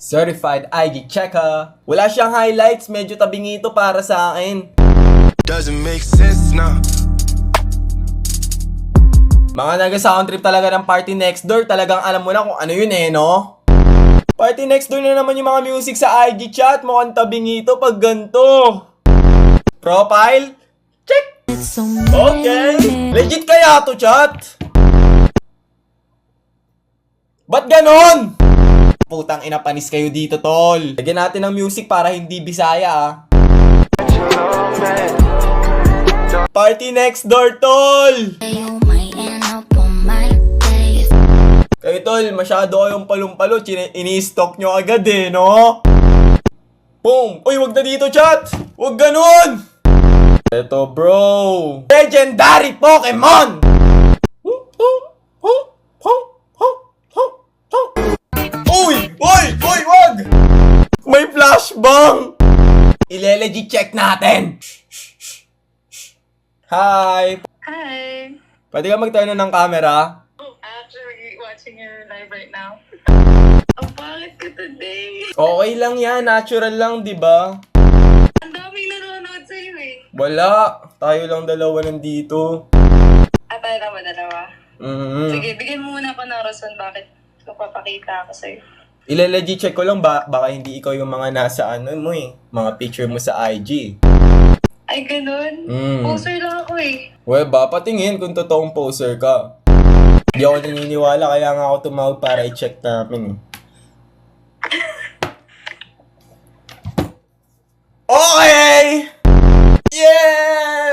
Certified IG checker. Wala siyang highlights, medyo tabingito para sa akin. Doesn't make sense now. Mga naga-sound trip talaga ng Party Next Door, talagang alam mo na kung ano yun no? Party Next Door na naman yung mga music sa IG chat, mukhang tabingito pag ganito. Profile? Check! Okay! Legit kaya to, chat? Ba't ganon? Putang ina, panis kayo dito, tol. Lagyan natin ng music para hindi Bisaya, Party Next Door, tol! Kayo, tol, masyado kayong palumpalo. Ini-stock nyo agad no? Boom! Uy, wag na dito, chat! Wag ganon! Eto, bro! Legendary Pokemon! Uy! Uy! Uy! Wag! May flashbang! Ile-legit check natin! Hi! Hi. Pwede ka mag-turn on ng camera? Oh, actually watching your live right now. Ang pangit ko today. Okay lang yan. Natural lang, di ba? Ang daming nanonood sa'yo Wala. Tayo lang dalawa nandito. tayo naman dalawa. Sige, bigyan mo muna ako ng rason bakit magpapakita ako sa'yo. Ile-legit check ko lang baka hindi ikaw yung mga nasa mo mga picture mo sa IG. Ay, ganun? Poser lang ako Well, patingin kung totoong poser ka. Hindi ako naniniwala, kaya nga ako tumawag para i-check namin. Okay! Yeah!